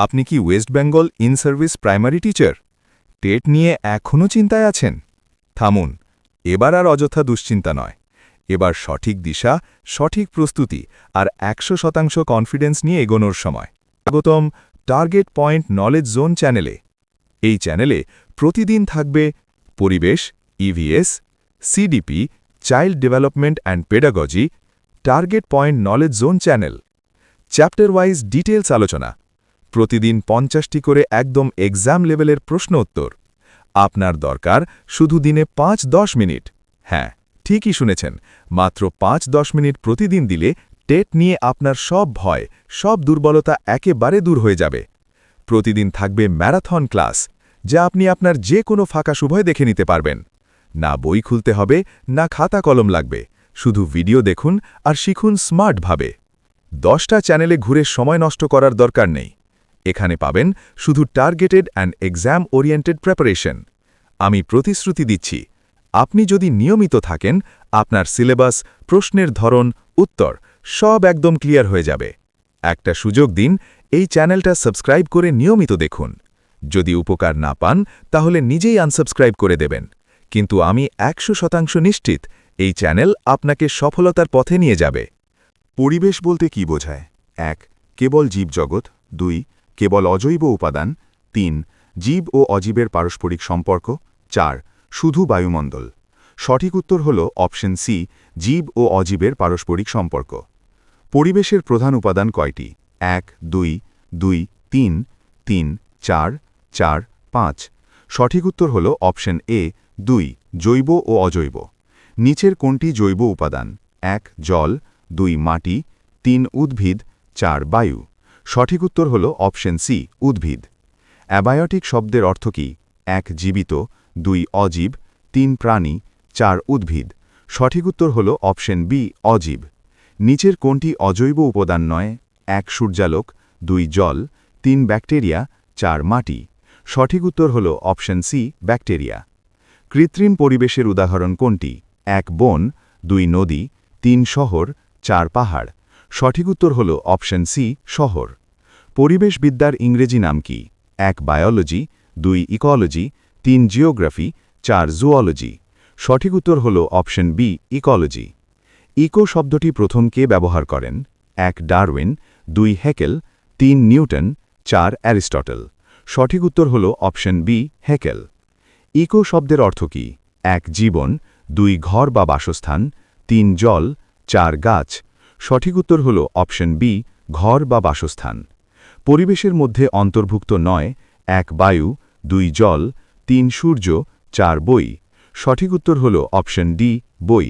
আপনি কি West Bengal in service primary teacher TET নিয়ে এখনও চিন্তায় আছেন? থামুন, এবার আর অযথা দুশ্চিন্তা নয়। এবার সঠিক দিশা, সঠিক প্রস্তুতি আর ১০০% কনফিডেন্স নিয়ে এগোনোর সময়। স্বাগতম টার্গেট পয়েন্ট নলেজ জোন চ্যানেলে। এই চ্যানেলে প্রতিদিন থাকবে পরিবেশ, EVS, CDP, child development and pedagogy, target point knowledge zone channel, chapter wise details আলোচনা, প্রতিদিন ৫০টি করে একদম এক্সাম লেভেলের প্রশ্ন উত্তর। আপনার দরকার শুধু দিনে ৫-১০ মিনিট। হ্যাঁ, ঠিকই শুনেছেন, মাত্র ৫-১০ মিনিট প্রতিদিন দিলে টেট নিয়ে আপনার সব ভয়, সব দুর্বলতা একেবারে দূর হয়ে যাবে। প্রতিদিন থাকবে ম্যারাথন ক্লাস, যা আপনি আপনার যে কোনো ফাঁকা সময় দেখে নিতে পারবেন। না বই খুলতে হবে, না খাতা কলম লাগবে, শুধু ভিডিও দেখুন আর শিখুন স্মার্টভাবে। 10টা চ্যানেলে ঘুরে সময় নষ্ট করার দরকার নেই। এখানে পাবেন শুধু targeted and exam oriented preparation. আমি প্রতিশ্রুতি দিচ্ছি, আপনি যদি নিয়মিত থাকেন, আপনার সিলেবাস, প্রশ্নের ধরন, উত্তর সব একদম ক্লিয়ার হয়ে যাবে। একটা সুযোগ দিন, এই চ্যানেলটা সাবস্ক্রাইব করে নিয়মিত দেখুন। যদি উপকার না পান, তাহলে নিজেই আনসাবস্ক্রাইব করে দেবেন। কিন্তু আমি ১০০% নিশ্চিত এই চ্যানেল আপনাকে সফলতার পথে নিয়ে যাবে। পরিবেশ বলতে কি বোঝায়? ১. কেবল জীবজগৎ। ২. কেবল অজৈব উপাদান। ৩. জীব ও অজীবের পারস্পরিক সম্পর্ক। ৪. শুধু বায়ুমণ্ডল। সঠিক উত্তর হল অপশন সি, জীব ও অজীবের পারস্পরিক সম্পর্ক। পরিবেশের প্রধান উপাদান কয়টি? ১, ২, ২, ৩, ৩, ৪, ৪, ৫। সঠিক উত্তর হল অপশন এ, ২, জৈব ও অজৈব। নিচের কোনটি জৈব উপাদান? ১. জল, ২. মাটি, ৩. উদ্ভিদ, ৪. বায়ু। সঠিক উত্তর হল অপশন সি, উদ্ভিদ। অ্যাবায়োটিক শব্দের অর্থ কি? ১. জীবিত, ২. অজীব, ৩. প্রাণী, ৪. উদ্ভিদ। সঠিক উত্তর হল অপশন বি, অজীব। নিচের কোনটি অজৈব উপাদান নয়? ১. সূর্যালোক, ২. জল, ৩. ব্যাকটেরিয়া, ৪. মাটি। সঠিক উত্তর হল অপশন সি, ব্যাকটেরিয়া। কৃত্রিম পরিবেশের উদাহরণ কোনটি? ১. বন, ২. নদী, ৩. শহর, ৪. পাহাড়। সঠিক উত্তর হল অপশন সি, শহর। পরিবেশবিদ্যার ইংরেজি নাম কি? ১. বায়োলজি, ২. ইকোলজি, ৩. জিওগ্রাফি, ৪. জুওলজি। সঠিক উত্তর হল অপশন বি, ইকোলজি। ইকো শব্দটি প্রথম কে ব্যবহার করেন? ১. ডারউইন, ২. হেকেল, ৩. নিউটন, ৪. অ্যারিস্টটল। সঠিক উত্তর হল অপশন বি, হেকেল। ইকো শব্দের অর্থ কি? ১. জীবন, ২. ঘর বা বাসস্থান, ৩. জল, ৪. গাছ। সঠিক উত্তর হল অপশন বি, ঘর বা বাসস্থান। পরিবেশের মধ্যে অন্তর্ভুক্ত নয়: ১. বায়ু, ২. জল, ৩. সূর্য, ৪. বই। সঠিক উত্তর হল অপশন ডি, বই।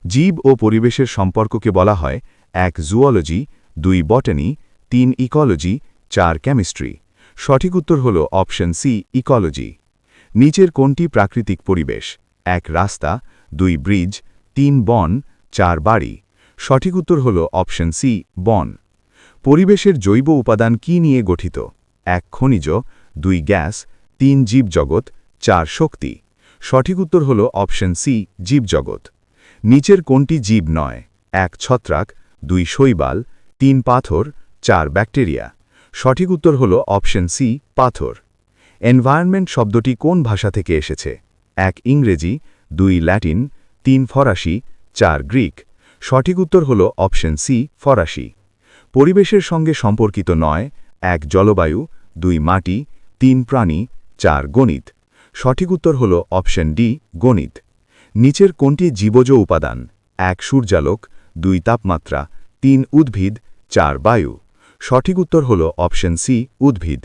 জীব ও পরিবেশের সম্পর্ককে বলা হয়: ১. জুওলজি, ২. বটানি, ৩. ইকোলজি, ৪. কেমিস্ট্রি। সঠিক উত্তর হল অপশন সি, ইকোলজি। নিচের কোনটি প্রাকৃতিক পরিবেশ? ১. রাস্তা, ২. ব্রিজ, ৩. বন, ৪. বাড়ি। সঠিক উত্তর হল অপশন সি, বন। পরিবেশের জৈব উপাদান কি নিয়ে গঠিত? ১. খনিজ, ২. গ্যাস, ৩. জীবজগৎ, ৪. শক্তি। সঠিক উত্তর হল অপশন সি, জীবজগৎ। নিচের কোনটি জীব নয়? ১. ছত্রাক, ২. শৈবাল, ৩. পাথর, ৪. ব্যাকটেরিয়া। সঠিক উত্তর হল অপশন সি, পাথর। এনভায়রনমেন্ট শব্দটি কোন ভাষা থেকে এসেছে? ১. ইংরেজি, ২. ল্যাটিন, ৩. ফরাসি, ৪. গ্রিক। সঠিক উত্তর হল অপশন সি, ফরাসি। পরিবেশের সঙ্গে সম্পর্কিত নয়: ১. জলবায়ু, ২. মাটি, ৩. প্রাণী, ৪. গণিত। সঠিক উত্তর হল অপশন ডি, গণিত। নিচের কোনটি জীবজ উপাদান? ১. সূর্যালোক, ২. তাপমাত্রা, ৩. উদ্ভিদ, ৪. বায়ু। সঠিক উত্তর হল অপশন সি, উদ্ভিদ।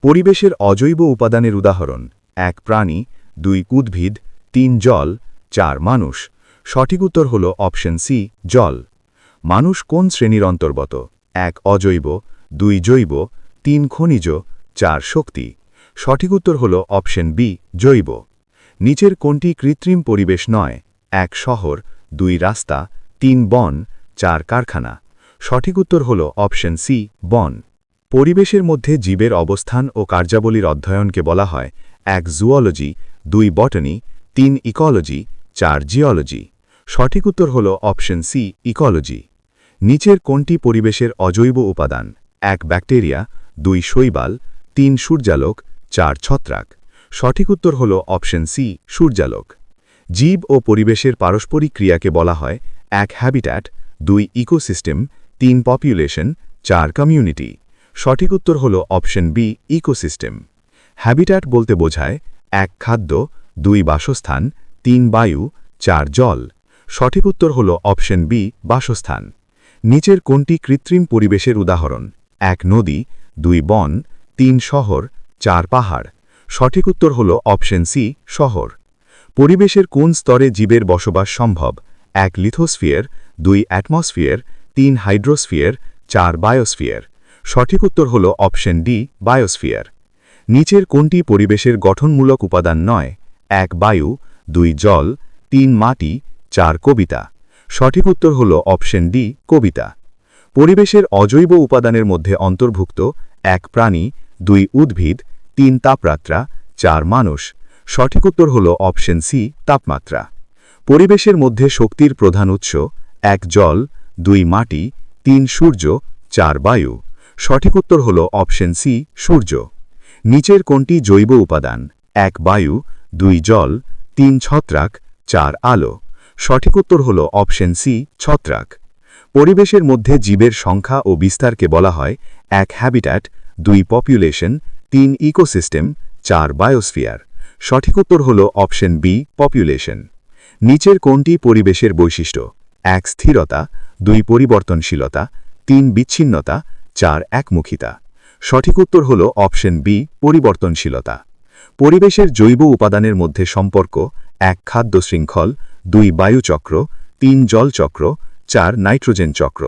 পরিবেশের অজৈব উপাদানের উদাহরণ: ১. প্রাণী, ২. উদ্ভিদ, ৩. জল, ৪. মানুষ। সঠিক উত্তর হল অপশন সি, জল। মানুষ কোন শ্রেণীর অন্তর্গত? ১. অজৈব, ২. জৈব, ৩. খনিজ, ৪. শক্তি। সঠিক উত্তর হল অপশন বি, জৈব। নিচের কোনটি কৃত্রিম পরিবেশ নয়? ১. শহর, ২. রাস্তা, ৩. বন, ৪. কারখানা। সঠিক উত্তর হল অপশন সি, বন। পরিবেশের মধ্যে জীবের অবস্থান ও কার্যাবলীর অধ্যয়নকে বলা হয়: ১. জুওলজি, ২. বটানি, ৩. ইকোলজি, ৪. জিওলজি। সঠিক উত্তর হল অপশন সি, ইকোলজি। নিচের কোনটি পরিবেশের অজৈব উপাদান? ১. ব্যাকটেরিয়া, 2 শৈবাল, 3 সূর্যালোক, 4 ছত্রাক। সঠিক উত্তর হল অপশন সি সূর্যালোক। জীব ও পরিবেশের পারস্পরিক ক্রিয়াকে বলা হয় 1 হ্যাবিট্যাট, 2 ইকোসিস্টেম, 3 পপুলেশন, 4 কমিউনিটি। সঠিক উত্তর হল অপশন বি ইকোসিস্টেম। হ্যাবিট্যাট বলতে বোঝায় 1 খাদ্য, 2 বাসস্থান, 3 বায়ু, 4 জল। সঠিক উত্তর হল অপশন বি বাসস্থান। নিচের কোনটি কৃত্রিম পরিবেশের উদাহরণ? 1 নদী, 2 বন, 3 শহর, 4 পাহাড়। সঠিক উত্তর হল অপশন সি শহর। পরিবেশের কোন স্তরে জীবের বসবাস সম্ভব? 1 লিথোস্ফিয়ার, 2 অ্যাটমসফিয়ার, 3 হাইড্রোস্ফিয়ার, 4 বায়োস্ফিয়ার। সঠিক উত্তর হল অপশন ডি বায়োস্ফিয়ার। নিচের কোনটি পরিবেশের গঠনমূলক উপাদান নয়? 1 বায়ু, 2 জল, 3 মাটি, 4 কবিতা। সঠিক উত্তর হল অপশন ডি কবিতা। পরিবেশের অজৈব উপাদানের মধ্যে অন্তর্ভুক্ত 1 প্রাণী, 2 উদ্ভিদ, 3 তাপমাত্রা, 4 মানুষ। সঠিক উত্তর হল অপশন সি তাপমাত্রা। পরিবেশের মধ্যে শক্তির প্রধান উৎস 1 জল, 2 মাটি, 3 সূর্য, 4 বায়ু। সঠিক উত্তর হল অপশন সি সূর্য। নিচের কোনটি জৈব উপাদান? 1 বায়ু, 2 জল, 3 ছত্রাক, 4 আলো। সঠিক উত্তর হল অপশন সি ছত্রাক। পরিবেশের মধ্যে জীবের সংখ্যা ও বিস্তারকে বলা হয় 1 হ্যাবিট্যাট, 2 পপুলেশন, 3 ইকোসিস্টেম, 4 বায়োস্ফিয়ার। সঠিক উত্তর হল অপশন বি পপুলেশন। নিচের কোনটি পরিবেশের বৈশিষ্ট্য? 1 স্থিরতা, 2 পরিবর্তনশীলতা, 3 বিচ্ছিন্নতা, 4 একমুখিতা। সঠিক উত্তর হল অপশন বি পরিবর্তনশীলতা। পরিবেশের জৈব উপাদানের মধ্যে সম্পর্ক 1 খাদ্য শৃঙ্খল, 2 বায়ুচক্র, 3 জলচক্র, 4 নাইট্রোজেন চক্র।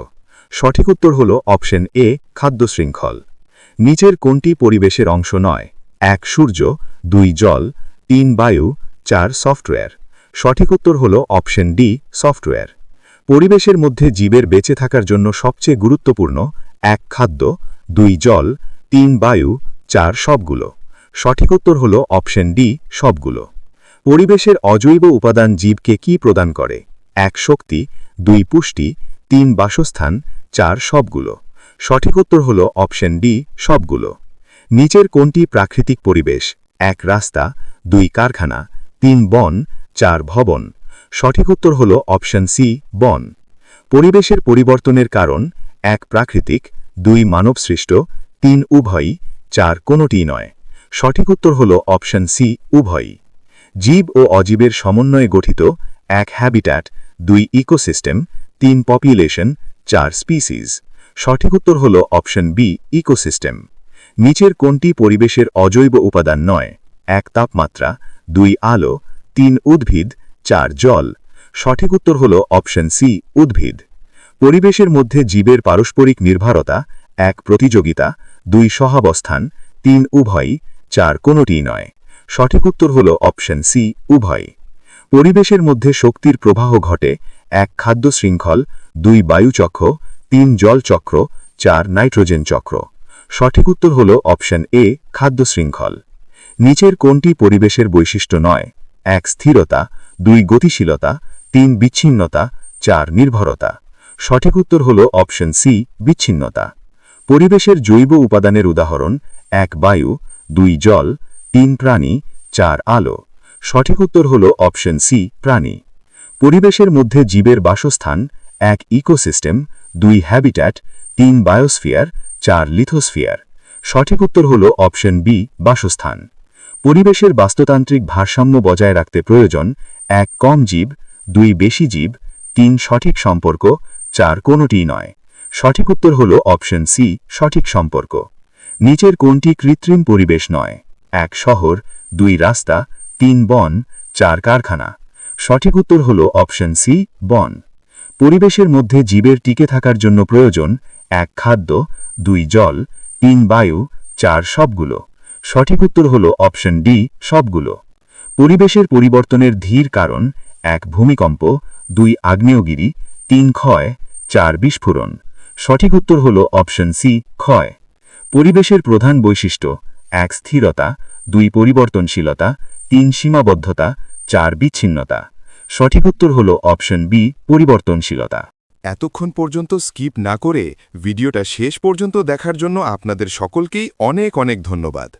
সঠিক উত্তর হল অপশন এ খাদ্য শৃঙ্খল। নিচের কোনটি পরিবেশের অংশ নয়? 1 সূর্য, 2 জল, 3 বায়ু, 4 সফটওয়্যার। সঠিক উত্তর হল অপশন ডি সফটওয়্যার। পরিবেশের মধ্যে জীবের বেঁচে থাকার জন্য সবচেয়ে গুরুত্বপূর্ণ 1 খাদ্য, 2 জল, 3 বায়ু, 4 সবগুলো। সঠিক উত্তর হল অপশন ডি সবগুলো। পরিবেশের অজৈব উপাদান জীবকে কি প্রদান করে? 1 শক্তি, 2 পুষ্টি, 3 বাসস্থান, 4 সবগুলো। সঠিক উত্তর হল অপশন ডি সবগুলো। নিচের কোনটি প্রাকৃতিক পরিবেশ? 1 রাস্তা, 2 কারখানা, 3 বন, 4 ভবন। সঠিক উত্তর হল অপশন সি বন। পরিবেশের পরিবর্তনের কারণ 1 প্রাকৃতিক, 2 মানবসৃষ্ট, 3 উভয়ই, 4 কোনোটিই নয়। সঠিক উত্তর হল অপশন সি উভয়ই। জীব ও অজীবের সমন্বয়ে গঠিত 1 হ্যাবিট্যাট, 2 ইকোসিস্টেম, 3 পপুলেশন, 4 স্পিসিস। সঠিক উত্তর হল অপশন বি ইকোসিস্টেম। নিচের কোনটি পরিবেশের অজৈব উপাদান নয়? 1 তাপমাত্রা, 2 আলো, 3 উদ্ভিদ, 4 জল। সঠিক উত্তর হল অপশন সি উদ্ভিদ। পরিবেশের মধ্যে জীবের পারস্পরিক নির্ভরতা 1 প্রতিযোগিতা, 2 সহাবস্থান, 3 উভয়ই, 4 কোনোটিই নয়। সঠিক উত্তর হল অপশন সি উভয়। পরিবেশের মধ্যে শক্তির প্রবাহ ঘটে 1 খাদ্য শৃঙ্খল, 2 বায়ুচক্র, 3 জলচক্র, 4 নাইট্রোজেন চক্র। সঠিক উত্তর হল অপশন এ খাদ্য শৃঙ্খল। নিচের কোনটি পরিবেশের বৈশিষ্ট্য নয়? 1 স্থিরতা, 2 গতিশীলতা, 3 বিচ্ছিন্নতা, 4 নির্ভরতা। সঠিক উত্তর হল অপশন সি বিচ্ছিন্নতা। পরিবেশের জৈব উপাদানের উদাহরণ 1 বায়ু, 2 জল, 3 প্রাণী, 4 আলো। সঠিক উত্তর হল অপশন সি প্রাণী। পরিবেশের মধ্যে জীবের বাসস্থান 1 ইকোসিস্টেম, 2 হ্যাবিট্যাট, 3 বায়োস্ফিয়ার, 4 লিথোস্ফিয়ার। সঠিক উত্তর হল অপশন বি বাসস্থান। পরিবেশের বাস্তুতান্ত্রিক ভারসাম্য বজায় রাখতে প্রয়োজন 1 কম জীব, 2 বেশি জীব, 3 সঠিক সম্পর্ক, 4 কোনোটিই নয়। সঠিক উত্তর হল অপশন সি সঠিক সম্পর্ক। নিচের কোনটি কৃত্রিম পরিবেশ নয়? 1 শহর, 2 রাস্তা, 3 বন, 4 কারখানা। সঠিক উত্তর হল অপশন সি বন। পরিবেশের মধ্যে জীবের টিকে থাকার জন্য প্রয়োজন 1 খাদ্য, 2 জল, 3 বায়ু, 4 সবগুলো। সঠিক উত্তর হল অপশন ডি সবগুলো। পরিবেশের পরিবর্তনের ধীর কারণ 1 ভূমিকম্প, 2 আগ্নেয়গিরি, 3 ক্ষয়, 4 বিস্ফোরণ। সঠিক উত্তর হল অপশন সি ক্ষয়। পরিবেশের প্রধান বৈশিষ্ট্য 1 স্থিরতা, 2 পরিবর্তনশীলতা, 3 সীমাবদ্ধতা, 4 বিচ্ছিন্নতা। সঠিক উত্তর হল অপশন বি পরিবর্তনশীলতা। এতক্ষণ পর্যন্ত স্কিপ না করে ভিডিওটা শেষ পর্যন্ত দেখার জন্য আপনাদের সকলকেই অনেক অনেক ধন্যবাদ।